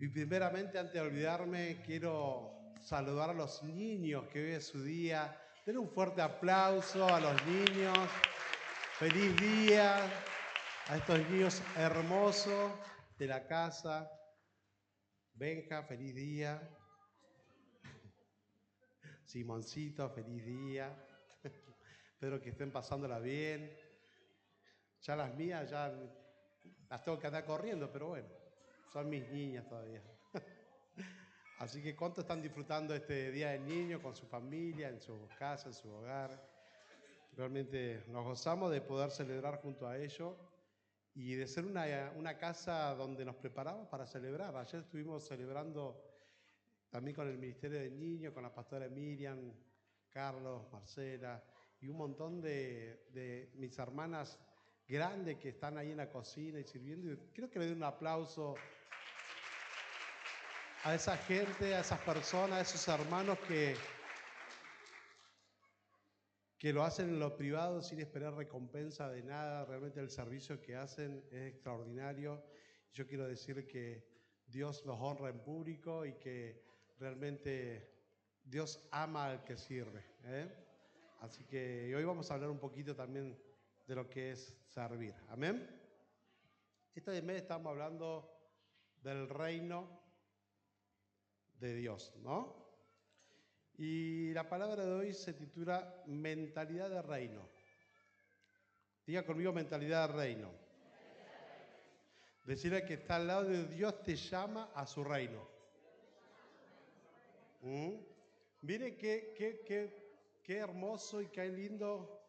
Y primeramente, antes de olvidarme, quiero saludar a los niños que hoy es su día. Den un fuerte aplauso a los niños. Feliz día a estos niños hermosos de la casa. Benja, feliz día. Simoncito, feliz día. Espero que estén pasándola bien. Ya las mías, ya las tengo que andar corriendo, pero bueno, son mis niñas todavía. Así que ¿cuánto están disfrutando este Día del Niño con su familia, en su casa, en su hogar? Realmente nos gozamos de poder celebrar junto a ellos y de ser una casa donde nos preparamos para celebrar. Ayer estuvimos celebrando también con el Ministerio del Niño, con la pastora Miriam, Carlos, Marcela y un montón de mis hermanas grandes que están ahí en la cocina y sirviendo. Y creo que le doy un aplauso a esa gente, a esas personas, a esos hermanos que lo hacen en lo privado sin esperar recompensa de nada. Realmente el servicio que hacen es extraordinario. Yo quiero decir que Dios los honra en público y que realmente Dios ama al que sirve, ¿eh? Así que hoy vamos a hablar un poquito también de lo que es servir. Amén. Este mes estamos hablando del reino de Dios, ¿no? Y la palabra de hoy se titula mentalidad de reino. Diga conmigo mentalidad de reino. Decirle que está al lado de Dios te llama a su reino. Mire qué hermoso y qué lindo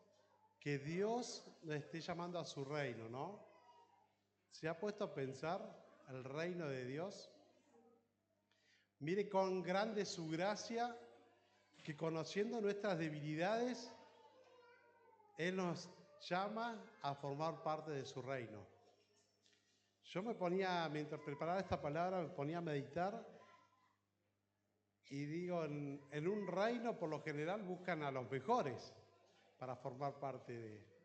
que Dios nos esté llamando a su reino, ¿no? ¿Se ha puesto a pensar el reino de Dios? Mire cuán grande es su gracia, que conociendo nuestras debilidades, Él nos llama a formar parte de su reino. Yo me ponía, mientras preparaba esta palabra, me ponía a meditar y digo, en un reino por lo general buscan a los mejores para formar parte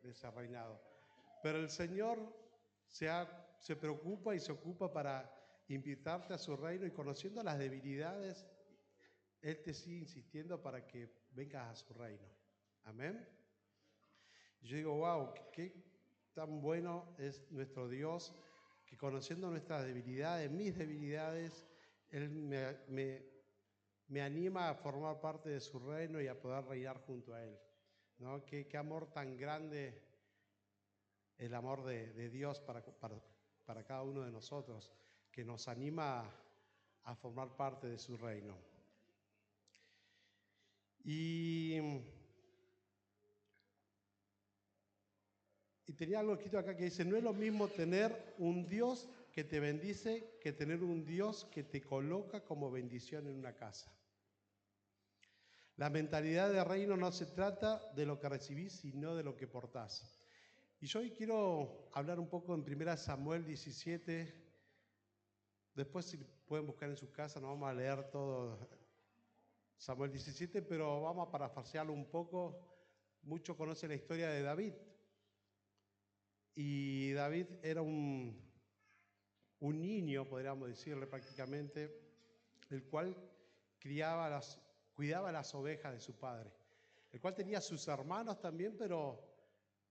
de ese reinado. Pero el Señor se preocupa y se ocupa para invitarte a su reino y conociendo las debilidades, Él te sigue insistiendo para que vengas a su reino. Amén. Yo digo, wow, qué tan bueno es nuestro Dios, que conociendo nuestras debilidades, mis debilidades, Él me anima a formar parte de su reino y a poder reinar junto a Él, ¿no? Qué amor tan grande el amor de Dios para cada uno de nosotros, que nos anima a formar parte de su reino. Y tenía algo escrito acá que dice, no es lo mismo tener un Dios que te bendice que tener un Dios que te coloca como bendición en una casa. La mentalidad de reino no se trata de lo que recibís, sino de lo que portás. Y yo hoy quiero hablar un poco en 1 Samuel 17. Después, si pueden buscar en su casa, no vamos a leer todo Samuel 17, pero vamos a parafrasearlo un poco. Muchos conocen la historia de David. Y David era un niño, podríamos decirle prácticamente, el cual cuidaba las ovejas de su padre, el cual tenía sus hermanos también, pero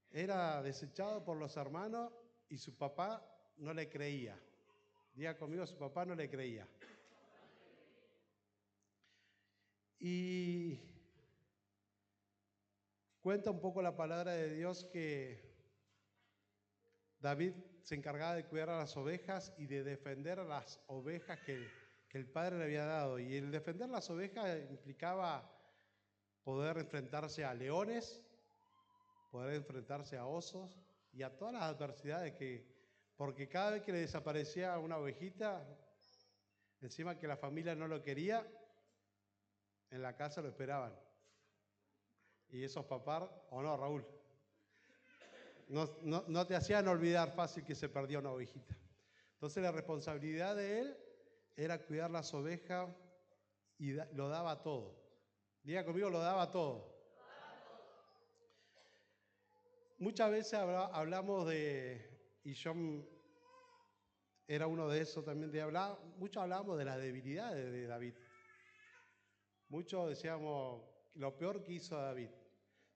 era desechado por los hermanos y su papá no le creía. Diga conmigo, su papá no le creía. Y cuenta un poco la palabra de Dios que David se encargaba de cuidar a las ovejas y de defender a las ovejas que el padre le había dado. Y el defender las ovejas implicaba poder enfrentarse a leones, poder enfrentarse a osos y a todas las adversidades porque cada vez que le desaparecía una ovejita, encima que la familia no lo quería, en la casa lo esperaban. Y esos papás, ¿o no, Raúl? No te hacían olvidar fácil que se perdía una ovejita. Entonces la responsabilidad de él era cuidar las ovejas y lo daba todo. Diga conmigo, lo daba todo. Muchas veces hablamos y yo era uno de esos también de hablar. Muchos hablábamos de las debilidades de David. Muchos decíamos lo peor que hizo David.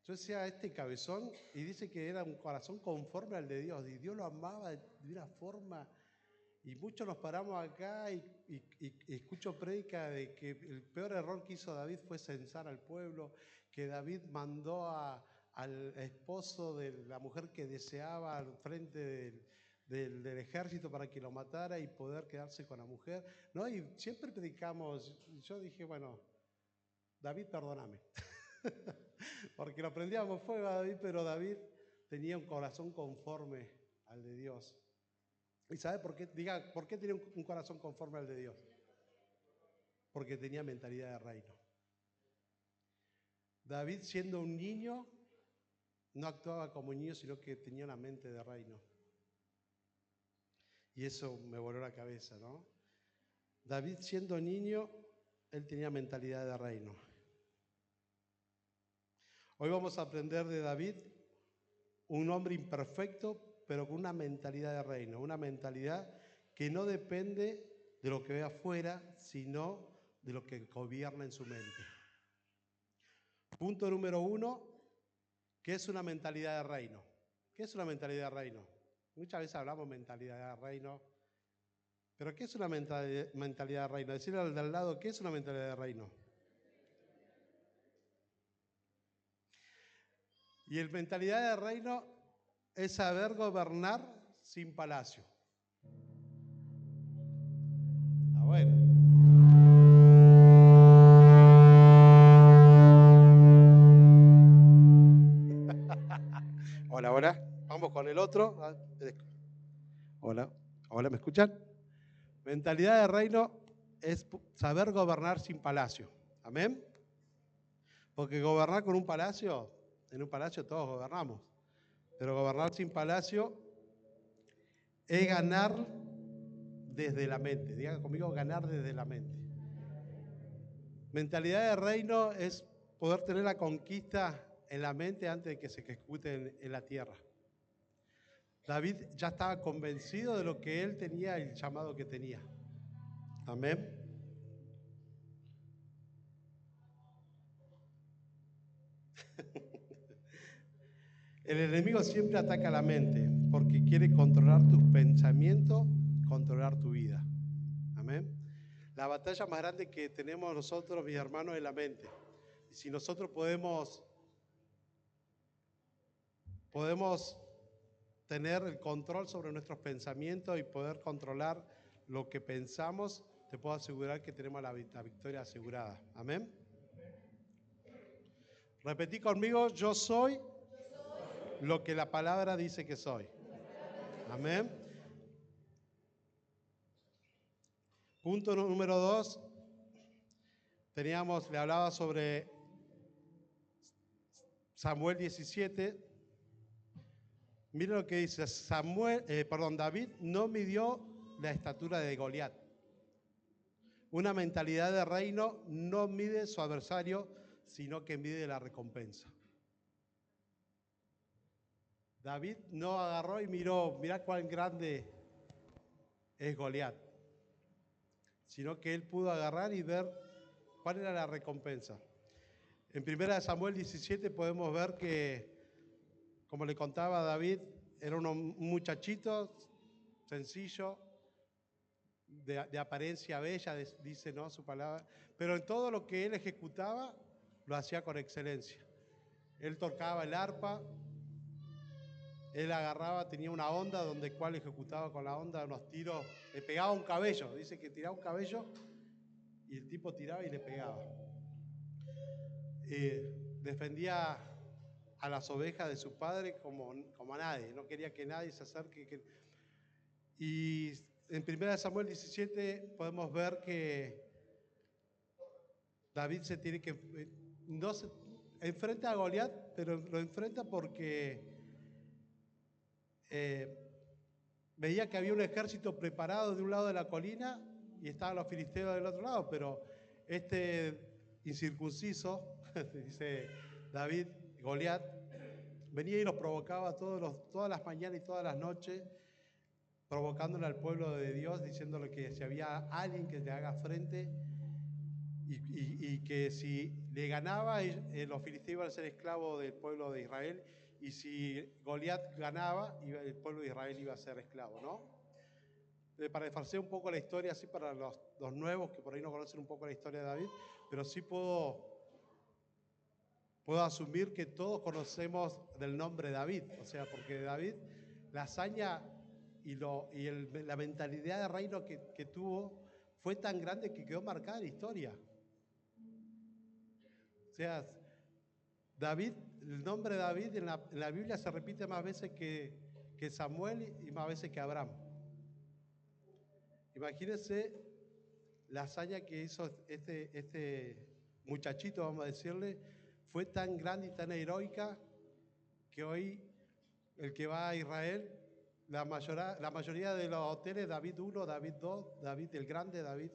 Yo decía, este cabezón, y dice que era un corazón conforme al de Dios, y Dios lo amaba de una forma, y muchos nos paramos acá y escucho prédica de que el peor error que hizo David fue censar al pueblo, que David mandó al esposo de la mujer que deseaba al frente del ejército para que lo matara y poder quedarse con la mujer, ¿no? Y siempre predicamos, yo dije, bueno, David, perdóname. Porque lo prendíamos fuego a David, pero David tenía un corazón conforme al de Dios. ¿Y sabe por qué? Diga, ¿por qué tenía un corazón conforme al de Dios? Porque tenía mentalidad de reino. David, siendo un niño, no actuaba como niño, sino que tenía una mente de reino. Y eso me voló la cabeza, ¿no? David, siendo niño, él tenía mentalidad de reino. Hoy vamos a aprender de David, un hombre imperfecto, pero con una mentalidad de reino, una mentalidad que no depende de lo que ve afuera, sino de lo que gobierna en su mente. Punto número 1, ¿qué es una mentalidad de reino? ¿Qué es una mentalidad de reino? Muchas veces hablamos de mentalidad de reino, pero ¿qué es una mentalidad de reino? Decirle al de al lado, ¿qué es una mentalidad de reino? Y el mentalidad de reino es saber gobernar sin palacio. Está bueno. Hola, hola. Vamos con el otro. Hola, hola, ¿me escuchan? Mentalidad de reino es saber gobernar sin palacio. Amén. Porque gobernar con un palacio, en un palacio todos gobernamos. Pero gobernar sin palacio es ganar desde la mente. Digan conmigo, ganar desde la mente. Mentalidad de reino es poder tener la conquista en la mente antes de que se ejecute en la tierra. David ya estaba convencido de lo que él tenía, el llamado que tenía. Amén. El enemigo siempre ataca la mente porque quiere controlar tus pensamientos, controlar tu vida. Amén. La batalla más grande que tenemos nosotros, mis hermanos, es la mente. Y si nosotros podemos tener el control sobre nuestros pensamientos y poder controlar lo que pensamos, te puedo asegurar que tenemos la victoria asegurada. Amén. Repetí conmigo, yo soy lo que la palabra dice que soy. Amén. Punto número 2. Le hablaba sobre Samuel 17. Miren lo que dice, David no midió la estatura de Goliat. Una mentalidad de reino no mide su adversario, sino que mide la recompensa. David no agarró y mirá cuán grande es Goliat, sino que él pudo agarrar y ver cuál era la recompensa. En 1 Samuel 17 podemos ver que, como le contaba a David, era un muchachito sencillo, de apariencia bella, dice, ¿no?, su palabra, pero en todo lo que él ejecutaba, lo hacía con excelencia. Él tocaba el arpa, él agarraba, tenía una onda donde cual ejecutaba con la onda unos tiros, le pegaba un cabello, dice que tiraba un cabello y el tipo tiraba y le pegaba. Defendía a las ovejas de su padre como a nadie, no quería que nadie se acerque. Y en 1 Samuel 17 podemos ver que David se tiene que, no se enfrenta a Goliat, pero lo enfrenta porque veía que había un ejército preparado de un lado de la colina y estaban los filisteos del otro lado, pero este incircunciso, dice David, Goliat, venía y los provocaba todas las mañanas y todas las noches, provocándole al pueblo de Dios, diciéndole que si había alguien que le haga frente y que si le ganaba, los filisteos iban a ser esclavos del pueblo de Israel, y si Goliat ganaba, el pueblo de Israel iba a ser esclavo, ¿no? Para desfacer un poco la historia, así para los nuevos que por ahí no conocen un poco la historia de David, pero sí puedo asumir que todos conocemos del nombre David, o sea, porque David, la hazaña la mentalidad de reino que tuvo fue tan grande que quedó marcada en la historia. O sea, David, el nombre David en la Biblia se repite más veces que Samuel y más veces que Abraham. Imagínense la hazaña que hizo este muchachito, vamos a decirle, fue tan grande y tan heroica que hoy el que va a Israel, la mayoría de los hoteles, David 1, David 2, David el Grande, David,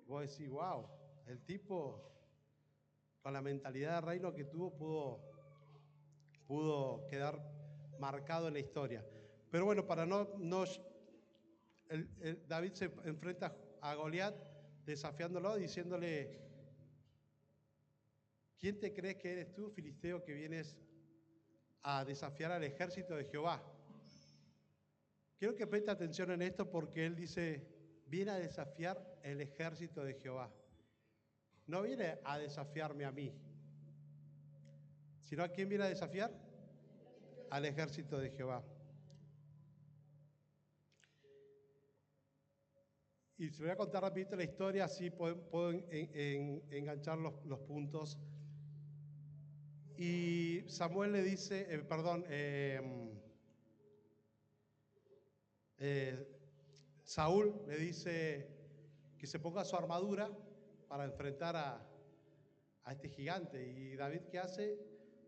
vos decís, wow, el tipo con la mentalidad de reino que tuvo pudo quedar marcado en la historia. Pero bueno, para David se enfrenta a Goliat desafiándolo, diciéndole, ¿quién te crees que eres tú, filisteo, que vienes a desafiar al ejército de Jehová? Quiero que preste atención en esto porque él dice, viene a desafiar el ejército de Jehová. No viene a desafiarme a mí, sino a quién viene a desafiar, al ejército de Jehová. Y se voy a contar rapidito la historia, así puedo enganchar los puntos. Y Samuel le dice, Saúl le dice que se ponga su armadura para enfrentar a este gigante. Y David, ¿qué hace?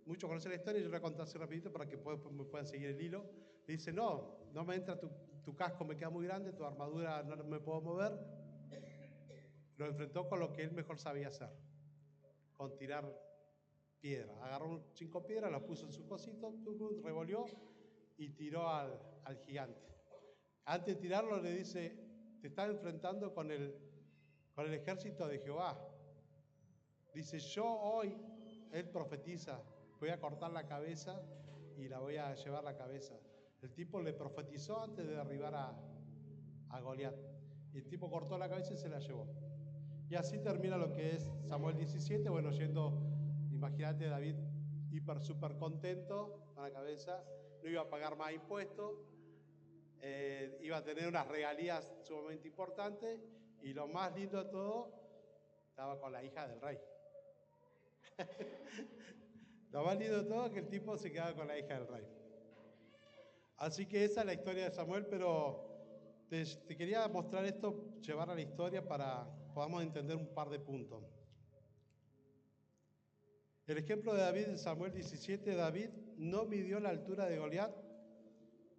Muchos conocen la historia, yo la voy a contar así rapidito para que me puedan seguir el hilo. Le dice, no me entra tu casco, me queda muy grande, tu armadura no me puedo mover. Lo enfrentó con lo que él mejor sabía hacer, con tirar piedra. Agarró 5 piedras, las puso en su cosito, revolvió y tiró al gigante. Antes de tirarlo le dice, te estás enfrentando con el ejército de Jehová. Dice, yo hoy, él profetiza, voy a cortar la cabeza y la voy a llevar la cabeza. El tipo le profetizó antes de derribar a Goliat. Y el tipo cortó la cabeza y se la llevó. Y así termina lo que es Samuel 17, bueno, imagínate David súper contento con la cabeza, no iba a pagar más impuestos, iba a tener unas regalías sumamente importantes, y lo más lindo de todo, estaba con la hija del rey. Lo más lindo de todo es que el tipo se quedaba con la hija del rey. Así que esa es la historia de Samuel, pero te quería mostrar esto, llevar a la historia para podamos entender un par de puntos. El ejemplo de David en Samuel 17, David no midió la altura de Goliat.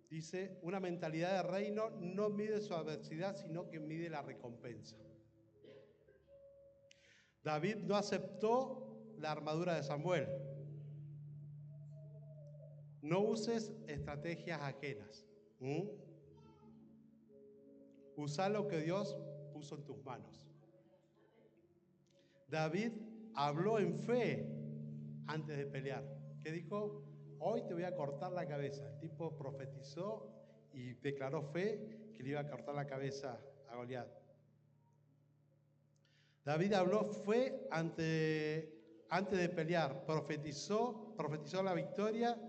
Dice, una mentalidad de reino no mide su adversidad, sino que mide la recompensa. David no aceptó la armadura de Samuel. No uses estrategias ajenas. Usa lo que Dios puso en tus manos. David habló en fe antes de pelear. ¿Qué dijo? Hoy te voy a cortar la cabeza. El tipo profetizó y declaró fe que le iba a cortar la cabeza a Goliat. David habló fue antes de pelear, profetizó la victoria.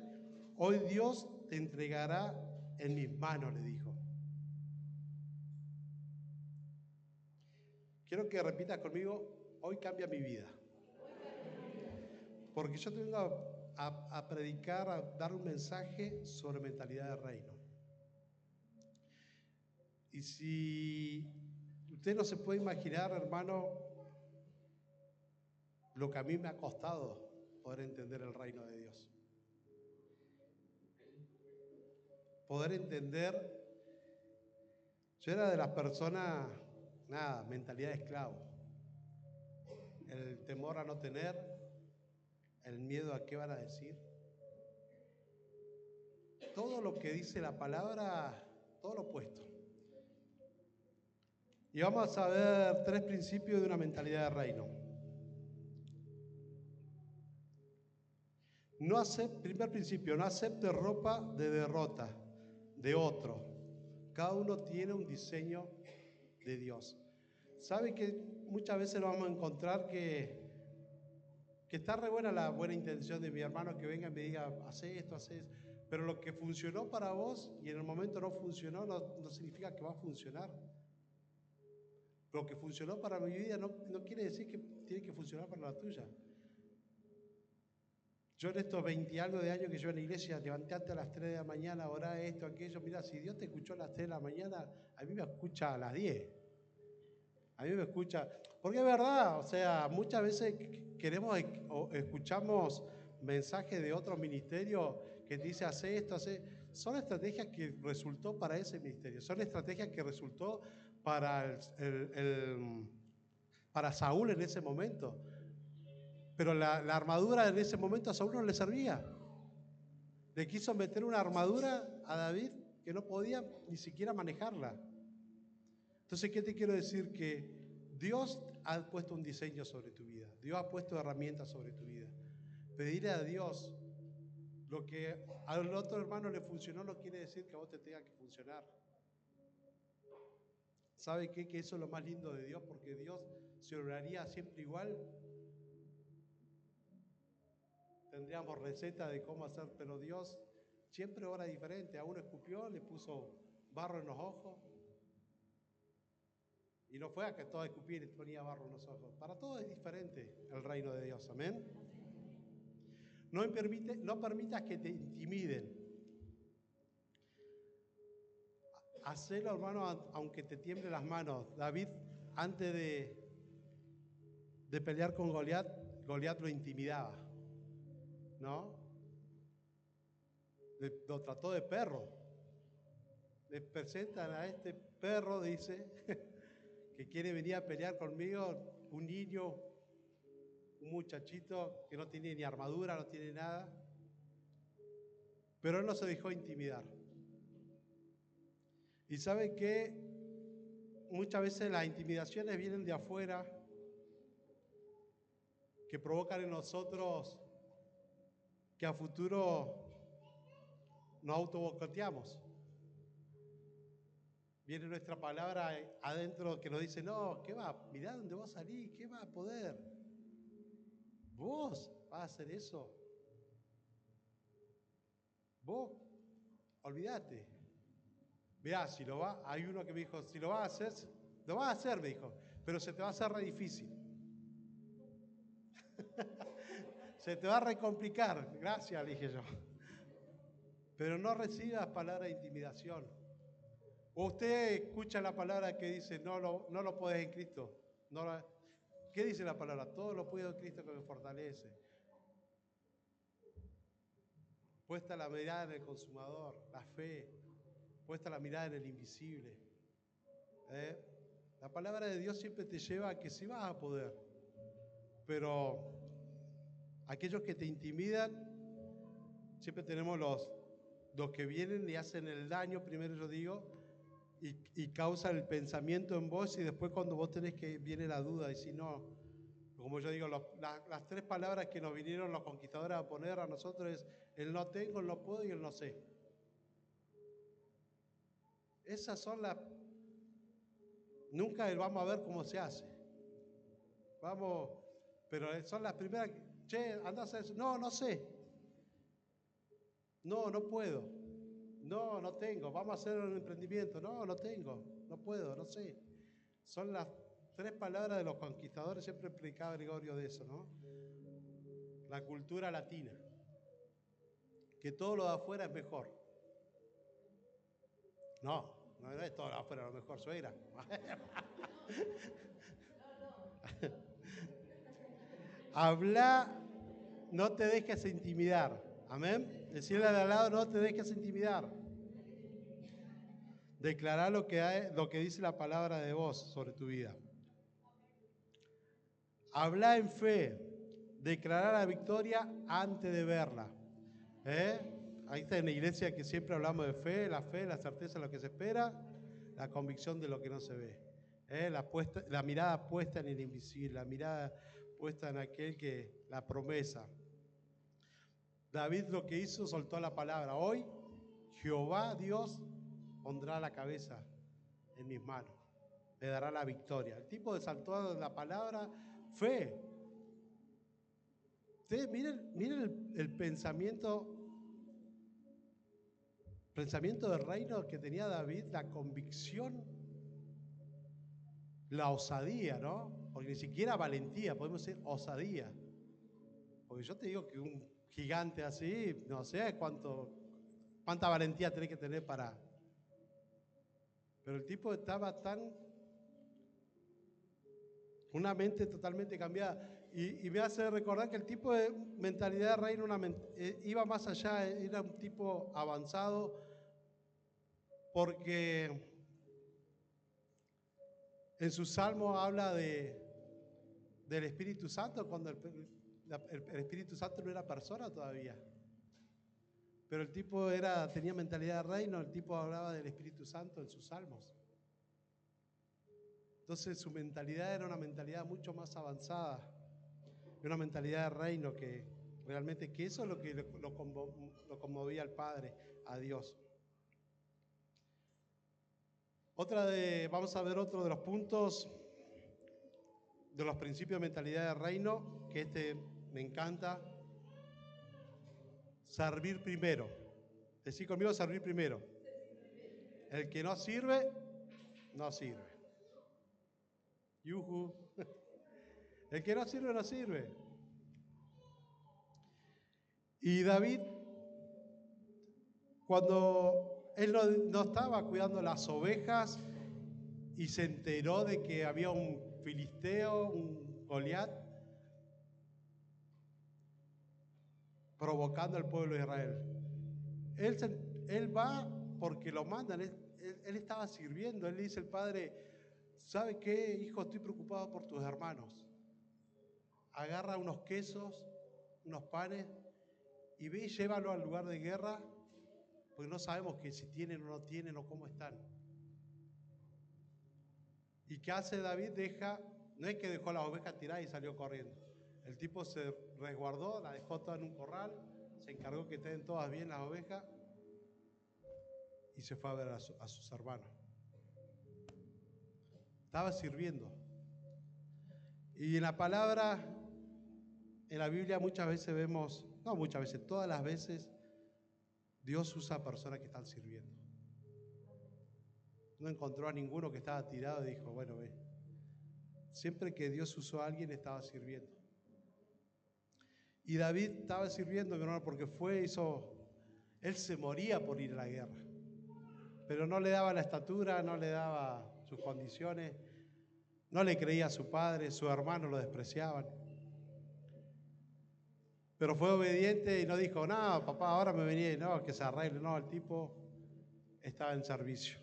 Hoy Dios te entregará en mis manos, le dijo. Quiero que repitas conmigo, hoy cambia mi vida. Porque yo te vengo a predicar, a dar un mensaje sobre mentalidad de reino. Y si usted no se puede imaginar, hermano, lo que a mí me ha costado poder entender el reino de Dios. Poder entender, yo era de las personas, mentalidad de esclavo. El temor a no tener, el miedo a qué van a decir. Todo lo que dice la palabra, todo lo opuesto. Y vamos a ver 3 principios de una mentalidad de reino. Primer principio, no acepte ropa de derrota de otro. Cada uno tiene un diseño de Dios. ¿Sabe que muchas veces nos vamos a encontrar que está re buena la buena intención de mi hermano que venga y me diga, hace esto, pero lo que funcionó para vos y en el momento no funcionó, no significa que va a funcionar. Lo que funcionó para mi vida no quiere decir que tiene que funcionar para la tuya. Yo en estos 20 algo de años que yo en la iglesia, levantate a las 3 de la mañana, orá esto, aquello, mira, si Dios te escuchó a las 3 de la mañana, a mí me escucha a las 10. A mí me escucha, porque es verdad, o sea, muchas veces queremos o escuchamos mensajes de otros ministerios que te dice hace esto, son estrategias que resultó para ese ministerio, son estrategias que resultó para para Saúl en ese momento. Pero la armadura en ese momento a Saúl no le servía. Le quiso meter una armadura a David que no podía ni siquiera manejarla. Entonces, ¿qué te quiero decir? Que Dios ha puesto un diseño sobre tu vida. Dios ha puesto herramientas sobre tu vida. Pedirle a Dios lo que al otro hermano le funcionó no quiere decir que a vos te tenga que funcionar. ¿Sabe qué? Que eso es lo más lindo de Dios, porque Dios se oraría siempre igual. Tendríamos recetas de cómo hacer, pero Dios siempre ora diferente. A uno escupió, le puso barro en los ojos. Y no fue a que todo escupiera y ponía barro en los ojos. Para todo es diferente el reino de Dios. Amén. No permitas que te intimiden. Hacelo, hermano, aunque te tiemblen las manos. David, antes de pelear con Goliat, Goliat lo intimidaba, ¿no? Lo trató de perro. Le presentan a este perro, dice, que quiere venir a pelear conmigo, un niño, un muchachito que no tiene ni armadura, no tiene nada. Pero él no se dejó intimidar. Y sabe que muchas veces las intimidaciones vienen de afuera, que provocan en nosotros que a futuro nos autoboicoteamos. Viene nuestra palabra adentro que nos dice, no, ¿qué va? Mirá dónde vos salís, ¿qué va a poder? ¿Vos vas a hacer eso? Vos, olvídate. Mirá, hay uno que me dijo, si lo vas a hacer, lo vas a hacer, me dijo, pero se te va a hacer re difícil. Se te va a recomplicar. Gracias, le dije yo. Pero no recibas palabras de intimidación. O usted escucha la palabra que dice, no lo podés en Cristo. ¿Qué dice la palabra? Todo lo puedo en Cristo que me fortalece. Puesta la mirada en el consumador, la fe. Puesta la mirada en el invisible. La palabra de Dios siempre te lleva a que sí vas a poder. Pero aquellos que te intimidan, siempre tenemos los que vienen y hacen el daño, primero yo digo, y causan el pensamiento en vos, y después cuando vos tenés que viene la duda, y si no, como yo digo, las 3 palabras que nos vinieron los conquistadores a poner a nosotros es el no tengo, el no puedo y el no sé. Esas son nunca vamos a ver cómo se hace. Vamos, pero son las primeras, che, andá a hacer eso. No sé. No puedo. No tengo. Vamos a hacer un emprendimiento. No tengo. No puedo, no sé. Son las 3 palabras de los conquistadores, siempre explicaba Gregorio de eso, ¿no? La cultura latina. Que todo lo de afuera es mejor. No es todo lo de afuera lo mejor, suegra. Habla, no te dejes intimidar. Amén. Decirle de al lado, no te dejes intimidar. Declarar lo que dice la palabra de vos sobre tu vida. Habla en fe. Declarar la victoria antes de verla. Ahí está en la iglesia que siempre hablamos de fe, la certeza de lo que se espera, la convicción de lo que no se ve. La mirada puesta en el invisible, la mirada puesta en aquel que, la promesa. David lo que hizo, soltó la palabra. Hoy Jehová Dios pondrá la cabeza en mis manos, me dará la victoria. El tipo saltó la palabra, fe. Ustedes miren el pensamiento del reino que tenía David, la convicción, la osadía, ¿no? Porque ni siquiera valentía, podemos decir osadía. Porque yo te digo que un gigante así, no sé cuánta valentía tenés que tener para... Pero el tipo estaba una mente totalmente cambiada. Y me hace recordar que el tipo de mentalidad de reino iba más allá, era un tipo avanzado, porque en su salmo habla del Espíritu Santo, cuando el Espíritu Santo no era persona todavía. Pero el tipo tenía mentalidad de reino, el tipo hablaba del Espíritu Santo en sus salmos. Entonces su mentalidad era una mentalidad mucho más avanzada, una mentalidad de reino que realmente, que eso es lo que lo conmovía al Padre, a Dios. Vamos a ver otro de los puntos de los principios de mentalidad de reino, que me encanta. Servir primero. Decí conmigo, servir primero. El que no sirve, no sirve. Yuhu. El que no sirve, no sirve. Y David, cuando él no estaba cuidando las ovejas y se enteró de que había un filisteo, un Goliat, provocando al pueblo de Israel. Él va porque lo mandan, él estaba sirviendo, él le dice al padre, ¿sabe qué, hijo? Estoy preocupado por tus hermanos. Agarra unos quesos, unos panes, y ve y llévalo al lugar de guerra, porque no sabemos que si tienen o no tienen o cómo están. ¿Y qué hace David? No es que dejó las ovejas tiradas y salió corriendo. El tipo se resguardó, la dejó toda en un corral, se encargó que estén todas bien las ovejas y se fue a ver a sus hermanos. Estaba sirviendo. Y en la palabra, en la Biblia muchas veces vemos, no muchas veces, todas las veces, Dios usa a personas que están sirviendo. No encontró a ninguno que estaba tirado y dijo, bueno, ve. Siempre que Dios usó a alguien estaba sirviendo. Y David estaba sirviendo, hermano, porque él se moría por ir a la guerra. Pero no le daba la estatura, no le daba sus condiciones, no le creía a su padre, sus hermanos lo despreciaban. Pero fue obediente y no dijo, no, papá, ahora me venía y no, que se arregle. No, el tipo estaba en servicio.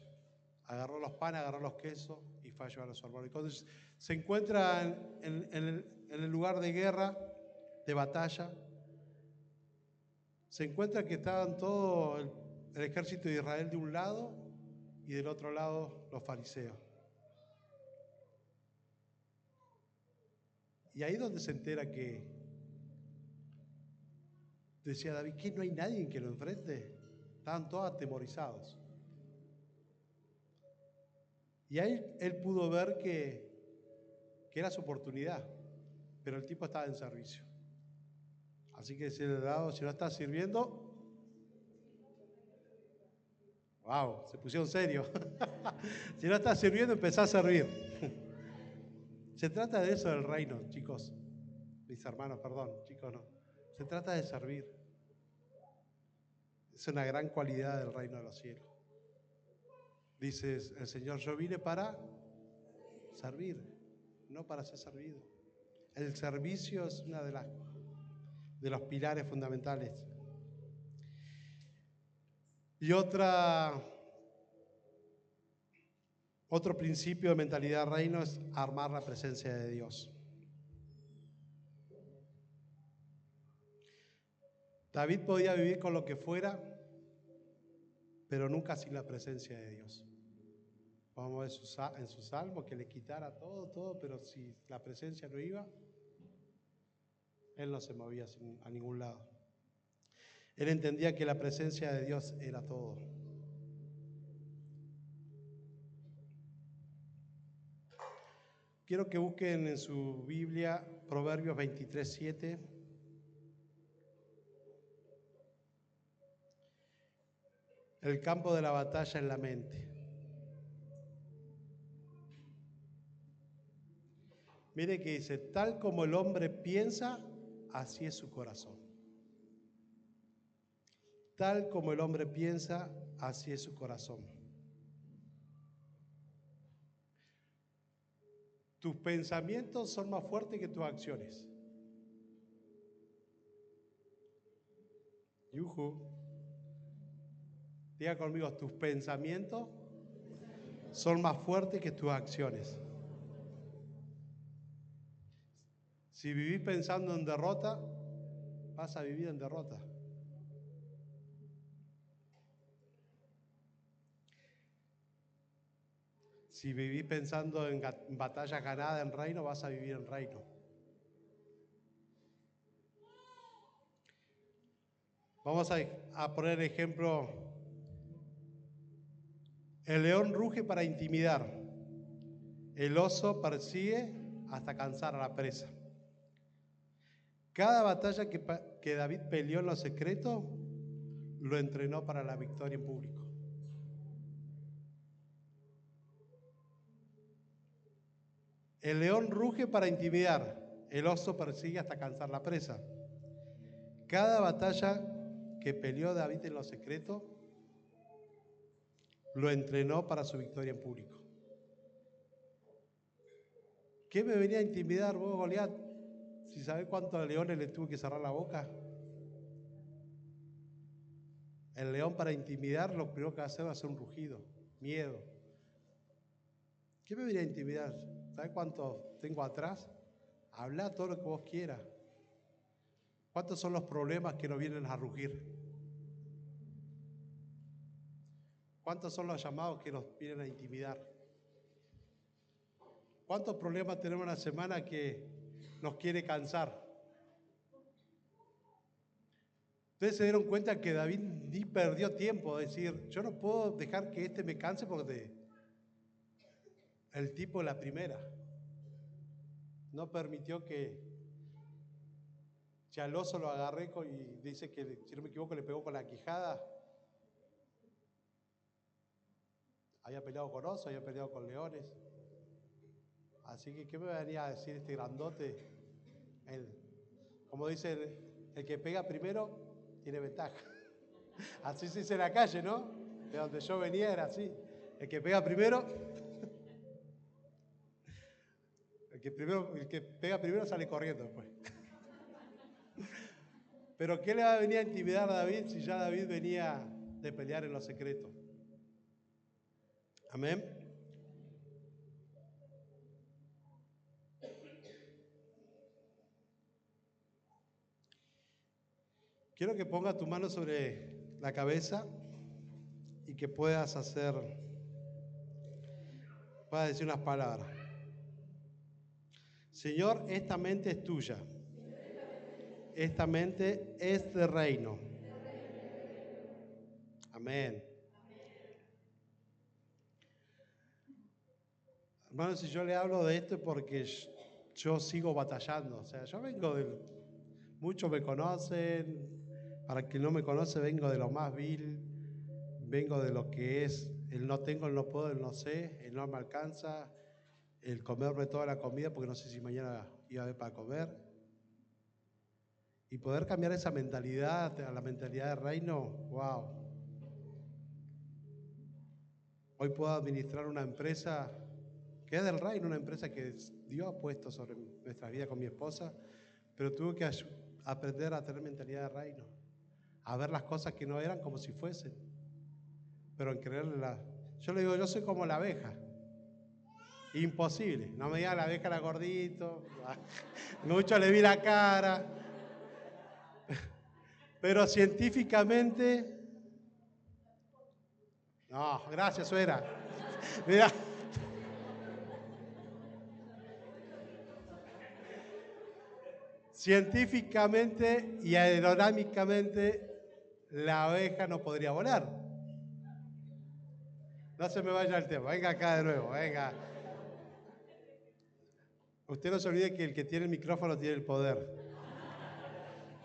Agarró los panes, agarró los quesos y fue a llevar a su hermano. Y cuando se encuentra en el lugar de guerra, de batalla, se encuentra que estaban todo el ejército de Israel de un lado y del otro lado los fariseos. Y ahí es donde se entera que, decía David, que no hay nadie que lo enfrente. Estaban todos atemorizados. Y ahí él pudo ver que era su oportunidad, pero el tipo estaba en servicio. Así que si no estás sirviendo, wow, se pusieron serios. Si no estás sirviendo, empezá a servir. Se trata de eso del reino, chicos. Mis hermanos, perdón, chicos no. Se trata de servir. Es una gran cualidad del reino de los cielos. Dice el Señor, yo vine para servir, no para ser servido. El servicio es una de los pilares fundamentales. Y otro principio de mentalidad reino es armar la presencia de Dios. David podía vivir con lo que fuera, pero nunca sin la presencia de Dios. Vamos a ver en su salmo que le quitara todo, pero si la presencia no iba, él no se movía a ningún lado. Él entendía que la presencia de Dios era todo. Quiero que busquen en su Biblia Proverbios 23:7. El campo de la batalla es la mente. Mire que dice, tal como el hombre piensa, así es su corazón. Tal como el hombre piensa, así es su corazón. Tus pensamientos son más fuertes que tus acciones. Yuhu. Diga conmigo, tus pensamientos son más fuertes que tus acciones. Si vivís pensando en derrota, vas a vivir en derrota. Si vivís pensando en batallas ganadas en reino, vas a vivir en reino. Vamos a poner ejemplo. El león ruge para intimidar. El oso persigue hasta cansar a la presa. Cada batalla que David peleó en lo secreto, lo entrenó para la victoria en público. El león ruge para intimidar. El oso persigue hasta cansar la presa. Cada batalla que peleó David en lo secreto, lo entrenó para su victoria en público. ¿Qué me venía a intimidar vos, Goliat? Si sabés cuántos leones le tuve que cerrar la boca. El león para intimidar lo primero que va a hacer un rugido, miedo. ¿Qué me venía a intimidar? ¿Sabés cuántos tengo atrás? Habla todo lo que vos quieras. ¿Cuántos son los problemas que nos vienen a rugir? ¿Cuántos son los llamados que nos vienen a intimidar? ¿Cuántos problemas tenemos en la semana que nos quiere cansar? Ustedes se dieron cuenta que David ni perdió tiempo, es decir, yo no puedo dejar que este me canse porque el tipo de la primera no permitió que al oso lo agarré y dice que, si no me equivoco, le pegó con la quijada. Había peleado con osos, había peleado con leones. Así que, ¿qué me venía a decir este grandote? Como dice, el que pega primero tiene ventaja. Así se dice en la calle, ¿no? De donde yo venía era así. El que pega primero, el que pega primero sale corriendo después. Pero ¿qué le va a venir a intimidar a David si ya David venía de pelear en lo secreto? Amén. Quiero que pongas tu mano sobre la cabeza y que puedas decir unas palabras. Señor, esta mente es tuya. Esta mente es de reino. Amén. Hermano, si yo le hablo de esto es porque yo sigo batallando. O sea, yo vengo muchos me conocen. Para quien no me conoce, vengo de lo más vil. Vengo de lo que es el no tengo, el no puedo, el no sé, el no me alcanza, el comerme toda la comida porque no sé si mañana iba a haber para comer. Y poder cambiar esa mentalidad a la mentalidad de reino, wow. Hoy puedo administrar una empresa que es del reino, una empresa que Dios ha puesto sobre nuestra vida con mi esposa, pero tuve que aprender a tener mentalidad de reino, a ver las cosas que no eran como si fuesen, pero en creerla. Yo le digo, yo soy como la abeja. Imposible, no me diga la abeja era gordito, mucho le vi la cara, pero científicamente, no, gracias suegra, Mira, científicamente y aerodinámicamente la abeja no podría volar. No se me vaya el tema, venga acá de nuevo, venga. Usted no se olvide que el que tiene el micrófono tiene el poder.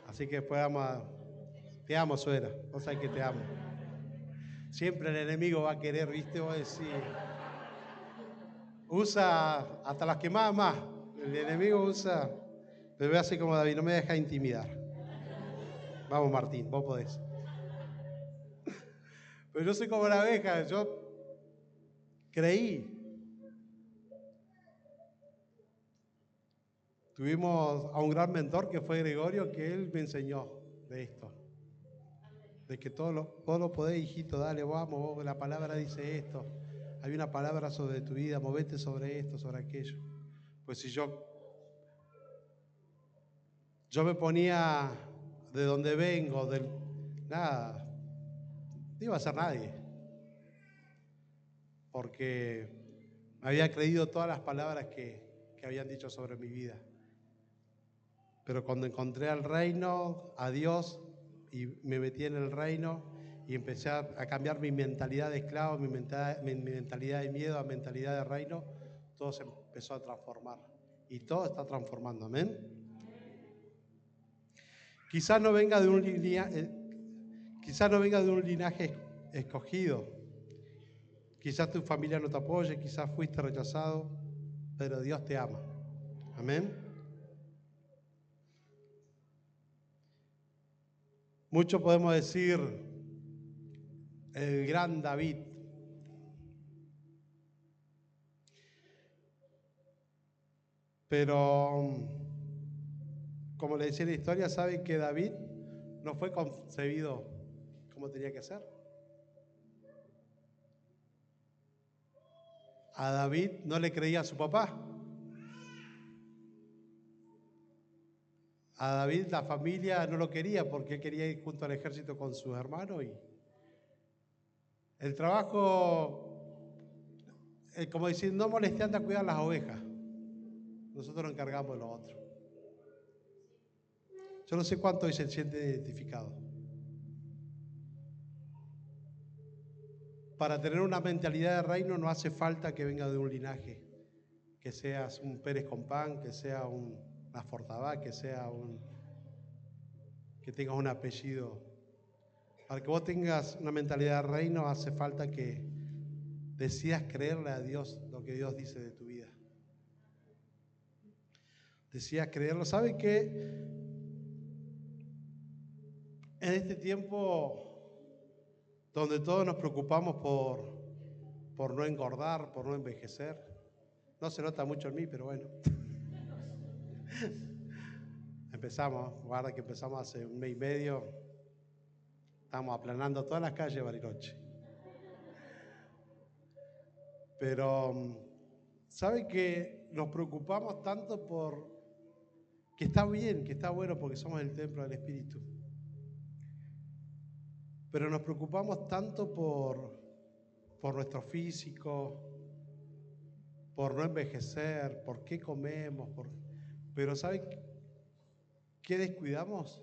Así que después vamos a... Te amo, suegra, vos sabés que te amo. Siempre el enemigo va a querer, ¿viste? Vos decís... Usa hasta las que más. El enemigo usa... Me ve así como David, no me deja intimidar. Vamos, Martín, vos podés. Pero yo soy como la abeja, yo creí. Tuvimos a un gran mentor que fue Gregorio, que él me enseñó de esto. De que vos lo podés, hijito, dale, vamos, la palabra dice esto. Hay una palabra sobre tu vida, movete sobre esto, sobre aquello. Pues si yo me ponía de donde vengo, nada, no iba a ser nadie. Porque me había creído todas las palabras que habían dicho sobre mi vida. Pero cuando encontré al reino, a Dios, y me metí en el reino y empecé a cambiar mi mentalidad de esclavo, mi mentalidad de miedo a mentalidad de reino, todo se empezó a transformar. Y todo está transformando, amén. Quizás no venga de un linaje escogido. Quizás tu familia no te apoye, quizás fuiste rechazado, pero Dios te ama. Amén. Mucho podemos decir el gran David. Pero, como le decía la historia, saben que David no fue concebido como tenía que ser. A David no le creía a su papá. A David la familia no lo quería porque él quería ir junto al ejército con sus hermanos y el trabajo, como decir, no molesté, anda a cuidar las ovejas. Nosotros nos encargamos de lo otro. Yo no sé cuánto hoy se siente identificado. Para tener una mentalidad de reino no hace falta que venga de un linaje, que seas un Pérez Compán, que sea una Fortabá, que tengas un apellido. Para que vos tengas una mentalidad de reino hace falta que decidas creerle a Dios lo que Dios dice de tu vida. Decidas creerlo. ¿Sabe qué? En este tiempo donde todos nos preocupamos por no engordar, por no envejecer, no se nota mucho en mí, pero bueno. Guarda que empezamos hace un mes y medio, estamos aplanando todas las calles de Bariloche. Pero, ¿sabe que nos preocupamos tanto por que está bien, que está bueno porque somos el templo del Espíritu? Pero nos preocupamos tanto por nuestro físico, por no envejecer, por qué comemos, pero ¿sabe qué descuidamos?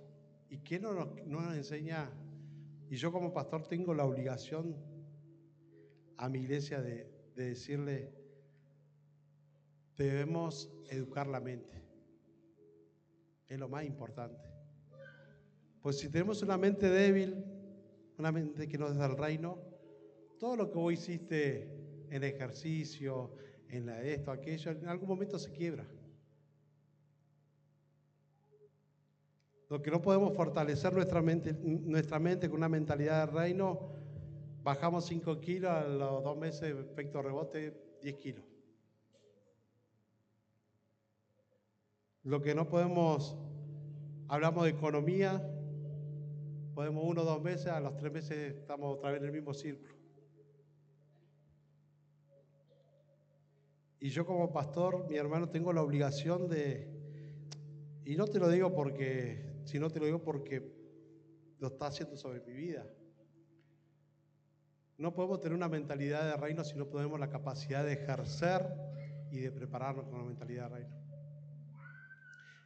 ¿Y qué no nos enseña? Y yo como pastor tengo la obligación a mi iglesia de decirle, debemos educar la mente. Es lo más importante. Pues si tenemos una mente débil, una mente que no es del reino, todo lo que vos hiciste en ejercicio, en esto, aquello, en algún momento se quiebra. Lo que no podemos fortalecer nuestra mente con una mentalidad de reino, bajamos 5 kilos, a los 2 meses, efecto rebote, 10 kilos. Lo que no podemos, hablamos de economía, podemos 1 o 2 meses, a los 3 meses estamos otra vez en el mismo círculo. Y yo como pastor, mi hermano, tengo la obligación y no te lo digo sino te lo digo porque lo está haciendo sobre mi vida. No podemos tener una mentalidad de reino si no tenemos la capacidad de ejercer y de prepararnos con una mentalidad de reino.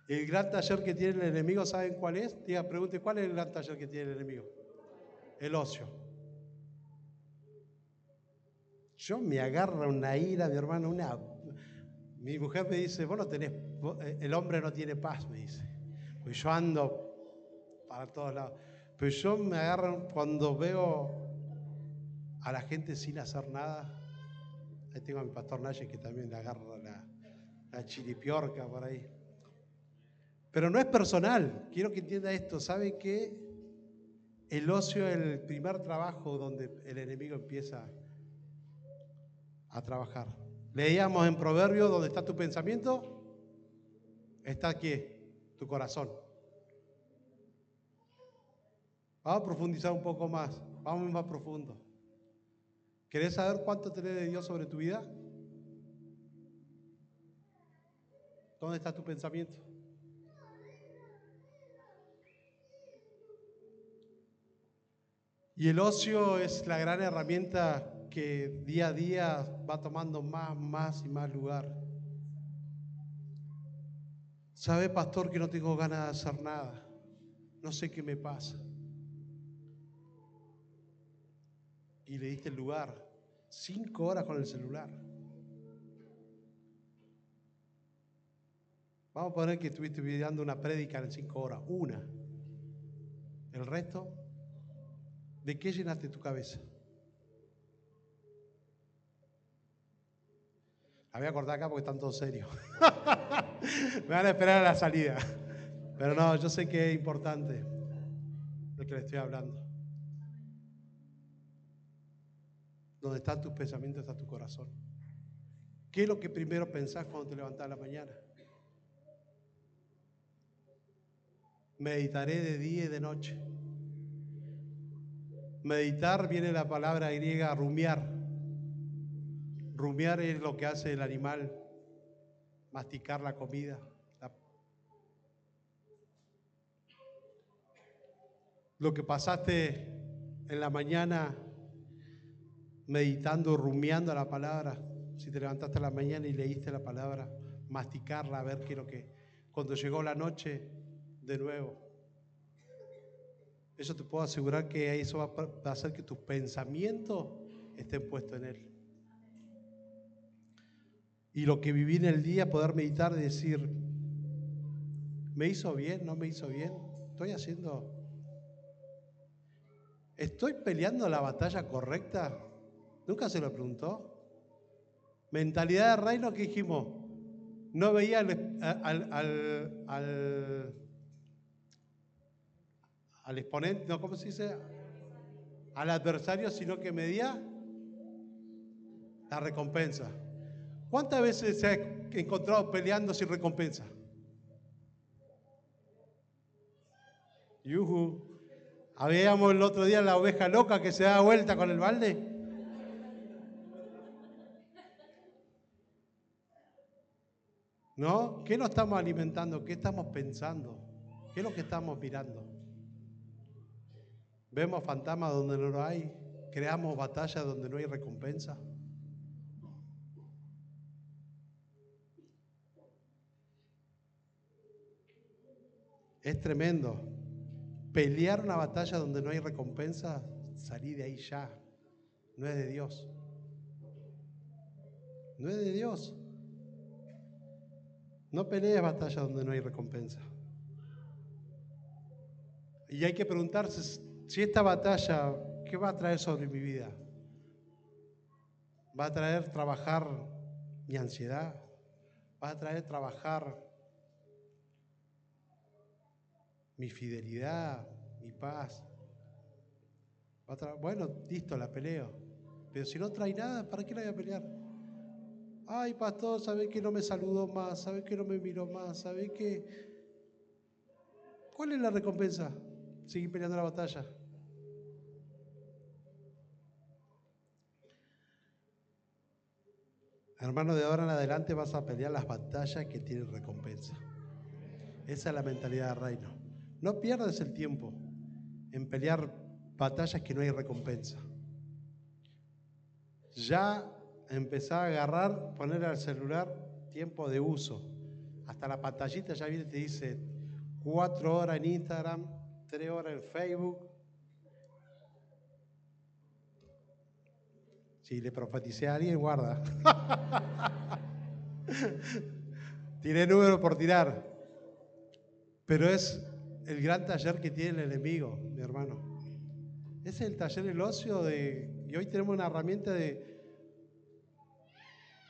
El gran taller que tiene el enemigo, ¿saben cuál es? Diga, pregunte, ¿cuál es el gran taller que tiene el enemigo? El ocio. Yo me agarra una ira, mi hermano, mi mujer me dice, el hombre no tiene paz, me dice. Pues yo ando para todos lados. Pero yo me agarro cuando veo a la gente sin hacer nada. Ahí tengo a mi pastor Naye que también le agarra la chiripiorca por ahí. Pero no es personal, quiero que entienda esto. ¿Sabe qué? El ocio es el primer trabajo donde el enemigo empieza a trabajar. Leíamos en Proverbios, donde está tu pensamiento, está aquí, tu corazón. Vamos a profundizar un poco más, vamos más profundo. ¿Querés saber cuánto tenés de Dios sobre tu vida? ¿Dónde está tu pensamiento? Y el ocio es la gran herramienta que día a día va tomando más y más lugar. ¿Sabe, pastor, que no tengo ganas de hacer nada? No sé qué me pasa. Y le diste el lugar. 5 horas con el celular. Vamos a poner que estuviste dando una prédica en 5 horas. Una. El resto, ¿de qué llenaste tu cabeza? La voy a cortar acá porque están todos serios. Me van a esperar a la salida. Pero no, yo sé que es importante lo que le estoy hablando. Donde están tus pensamientos está tu corazón. ¿Qué es lo que primero pensás cuando te levantás a la mañana? Meditaré de día y de noche. Meditar viene de la palabra griega rumiar. Rumiar es lo que hace el animal, masticar la comida. Lo que pasaste en la mañana meditando, rumiando la palabra. Si te levantaste a la mañana y leíste la palabra, masticarla, a ver qué es lo que... Cuando llegó la noche, de nuevo. Eso te puedo asegurar que eso va a hacer que tus pensamientos estén puestos en Él. Y lo que viví en el día, poder meditar y decir, ¿me hizo bien? ¿No me hizo bien? ¿Estoy peleando la batalla correcta? ¿Nunca se lo preguntó? Mentalidad de reino, que dijimos, no veía al exponente, no, ¿cómo se dice? Al adversario, sino que medía la recompensa. ¿Cuántas veces se ha encontrado peleando sin recompensa? Yuhu. Habíamos el otro día la oveja loca que se da vuelta con el balde. ¿No? ¿Qué nos estamos alimentando? ¿Qué estamos pensando? ¿Qué es lo que estamos mirando? ¿Vemos fantasmas donde no lo hay? ¿Creamos batallas donde no hay recompensa? Es tremendo. Pelear una batalla donde no hay recompensa, salí de ahí ya. No es de Dios. No es de Dios. No pelees batalla donde no hay recompensa. Y hay que preguntarse si esta batalla, ¿qué va a traer sobre mi vida? ¿Va a traer trabajar mi ansiedad? ¿Va a traer trabajar mi fidelidad, mi paz? Bueno, listo, la peleo. Pero si no trae nada, ¿para qué la voy a pelear? Ay, pastor, ¿sabe que no me saludó más? ¿Sabe que no me miró más? ¿Sabe que? ¿Cuál es la recompensa? Seguir peleando la batalla. Hermano, de ahora en adelante vas a pelear las batallas que tienen recompensa. Esa es la mentalidad del reino. No pierdas el tiempo en pelear batallas que no hay recompensa. ya empezá a agarrar, poner al celular tiempo de uso. Hasta la pantallita ya viene y te dice 4 horas en Instagram, 3 horas en Facebook. Si le profeticé a alguien, guarda. Tiré número por tirar. Pero es el gran taller que tiene el enemigo, mi hermano. Es el taller del ocio y hoy tenemos una herramienta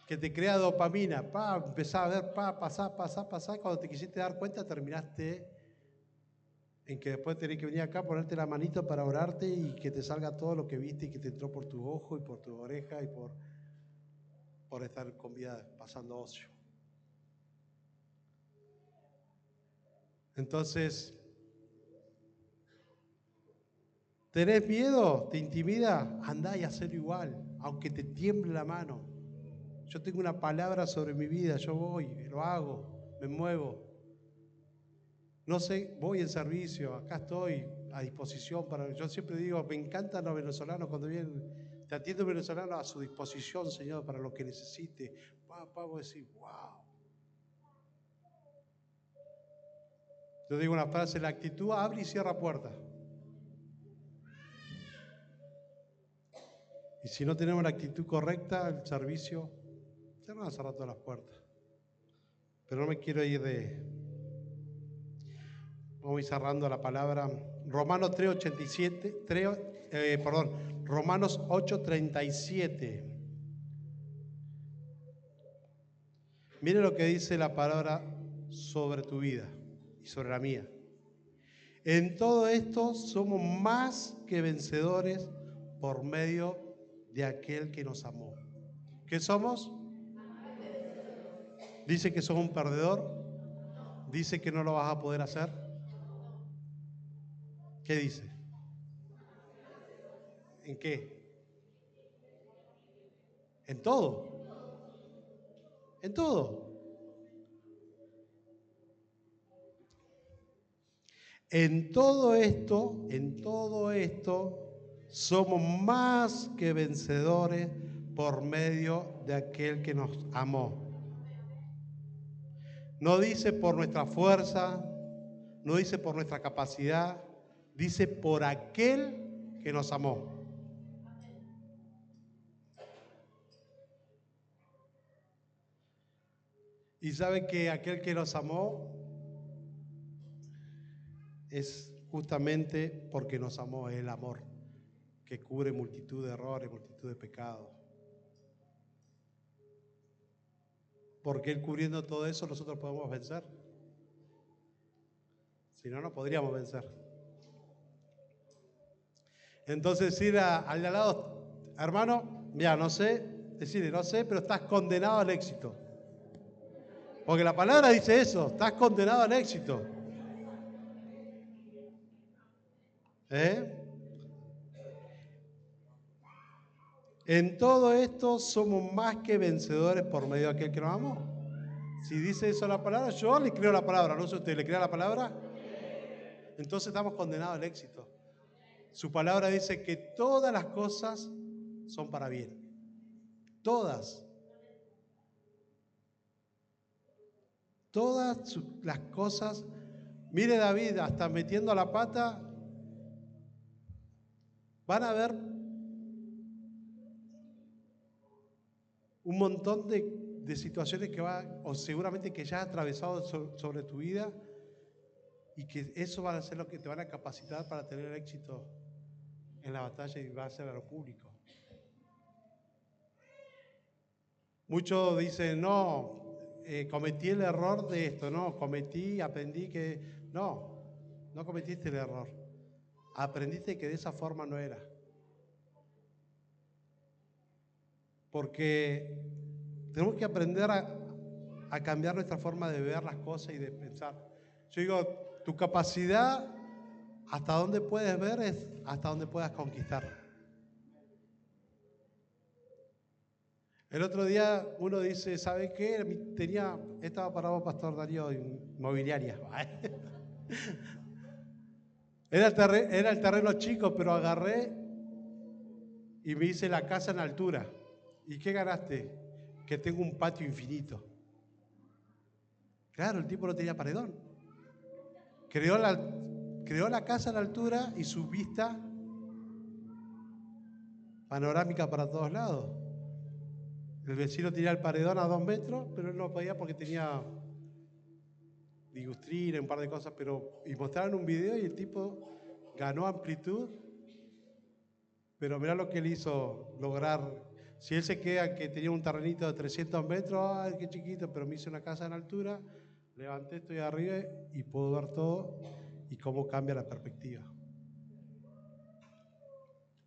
que te crea dopamina. Empezás a ver, pasá. Cuando te quisiste dar cuenta, terminaste en que después tenés que venir acá, ponerte la manito para orarte y que te salga todo lo que viste y que te entró por tu ojo y por tu oreja y por estar con vida pasando ocio. Entonces, ¿tenés miedo? ¿Te intimida? Andá y hacelo igual, aunque te tiemble la mano. Yo tengo una palabra sobre mi vida, yo voy, lo hago, me muevo. No sé, voy en servicio, acá estoy a disposición para. Yo siempre digo, me encantan los venezolanos cuando vienen, te atiende un venezolano a su disposición, Señor, para lo que necesite. Vos decís, wow. Yo digo una frase, la actitud abre y cierra puertas. Y si no tenemos la actitud correcta, el servicio, se nos van a cerrar todas las puertas. Pero no me quiero ir Vamos a ir cerrando la palabra. Romanos 3:87, Romanos 8:37. Mire lo que dice la palabra sobre tu vida y sobre la mía. En todo esto somos más que vencedores por medio de aquel que nos amó. ¿Qué somos? ¿Dice que sos un perdedor? ¿Dice que no lo vas a poder hacer? ¿Qué dice? ¿En qué? En todo. En todo. En todo esto, somos más que vencedores por medio de aquel que nos amó. No dice por nuestra fuerza, no dice por nuestra capacidad, dice por aquel que nos amó. Y sabe que aquel que nos amó es justamente porque nos amó, es el amor que cubre multitud de errores, multitud de pecados. Porque Él cubriendo todo eso nosotros podemos vencer. Si no, no podríamos vencer. Entonces decir al de al lado, hermano, mira, no sé, decirle, no sé, pero estás condenado al éxito. Porque la palabra dice eso, estás condenado al éxito. En todo esto somos más que vencedores por medio de aquel que nos amó. Si dice eso la palabra, yo le creo la palabra, ¿no sé usted le cree la palabra? Entonces estamos condenados al éxito. Su palabra dice que todas las cosas son para bien. Todas. Todas las cosas. Mire David, hasta metiendo la pata, van a ver un montón de situaciones que o seguramente que ya has atravesado sobre tu vida y que eso va a ser lo que te van a capacitar para tener éxito en la batalla y va a ser a lo público. Muchos dicen, no, cometí el error de esto, aprendí que... No cometiste el error. Aprendiste que de esa forma no era. Porque tenemos que aprender a cambiar nuestra forma de ver las cosas y de pensar. Yo digo, tu capacidad, hasta dónde puedes ver es hasta dónde puedas conquistar. El otro día uno dice, ¿sabe qué? Estaba parado Pastor Darío inmobiliaria. Era el terreno chico, pero agarré y me hice la casa en altura. ¿Y qué ganaste? Que tengo un patio infinito. Claro, el tipo no tenía paredón. Creó la casa a la altura y su vista panorámica para todos lados. El vecino tenía el paredón a 2 metros, pero él no podía porque tenía ligustrina, un par de cosas, y mostraron un video y el tipo ganó amplitud, pero mirá lo que él hizo lograr. Si él se queda que tenía un terrenito de 300 metros, ¡ay, qué chiquito! Pero me hice una casa en altura, levanté, estoy arriba y puedo ver todo y cómo cambia la perspectiva.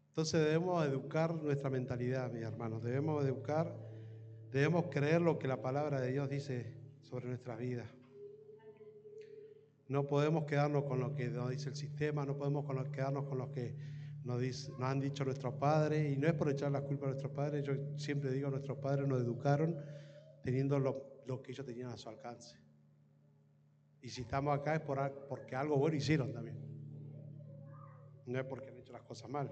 Entonces debemos educar nuestra mentalidad, mis hermanos, debemos creer lo que la palabra de Dios dice sobre nuestras vidas. No podemos quedarnos con lo que nos dice el sistema, no podemos quedarnos con lo que nos han dicho nuestros padres, y no es por echar la culpa a nuestros padres. Yo siempre digo, nuestros padres nos educaron teniendo lo que ellos tenían a su alcance. Y si estamos acá es porque algo bueno hicieron también. No es porque han hecho las cosas mal.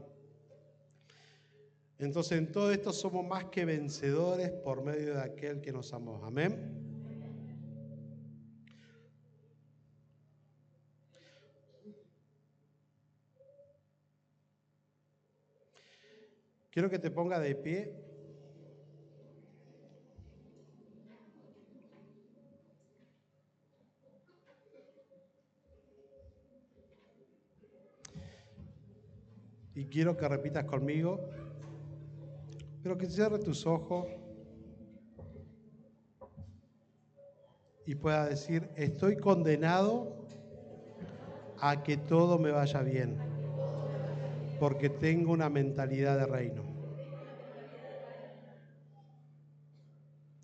Entonces, en todo esto somos más que vencedores por medio de aquel que nos amó. Amén. Quiero que te ponga de pie. Y quiero que repitas conmigo, pero que cierres tus ojos y puedas decir: estoy condenado a que todo me vaya bien, porque tengo una mentalidad de reino.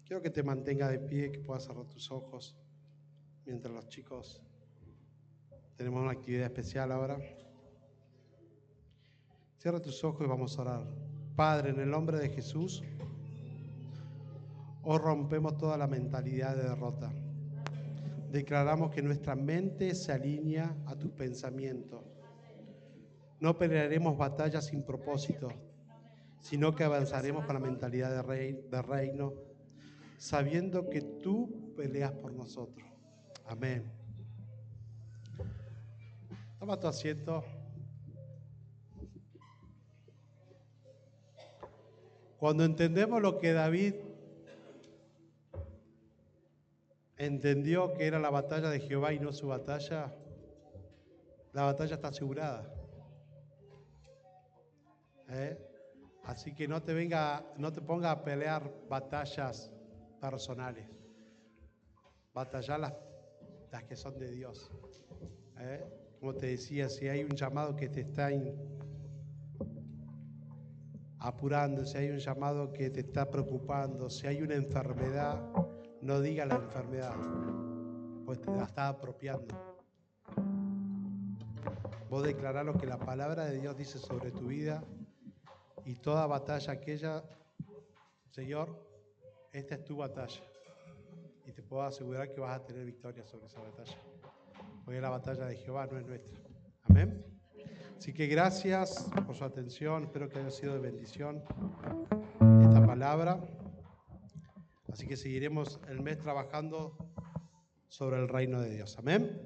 Quiero que te mantengas de pie, que puedas cerrar tus ojos mientras los chicos tenemos una actividad especial ahora. Cierra tus ojos y vamos a orar. Padre, en el nombre de Jesús, hoy rompemos toda la mentalidad de derrota. Declaramos que nuestra mente se alinea a tus pensamientos. No pelearemos batallas sin propósito, sino que avanzaremos con la mentalidad de reino, sabiendo que tú peleas por nosotros. Amén. Toma tu asiento. Cuando entendemos lo que David entendió, que era la batalla de Jehová y no su batalla, la batalla está asegurada. Así que no te ponga a pelear batallas personales. Batallar las que son de Dios. Como te decía, si hay un llamado que te está apurando, si hay un llamado que te está preocupando, si hay una enfermedad, no diga la enfermedad, pues te la está apropiando. Vos declarás lo que la palabra de Dios dice sobre tu vida, y toda batalla aquella, Señor, esta es tu batalla. Y te puedo asegurar que vas a tener victoria sobre esa batalla. Porque es la batalla de Jehová, no es nuestra. Amén. Así que gracias por su atención. Espero que haya sido de bendición esta palabra. Así que seguiremos el mes trabajando sobre el reino de Dios. Amén.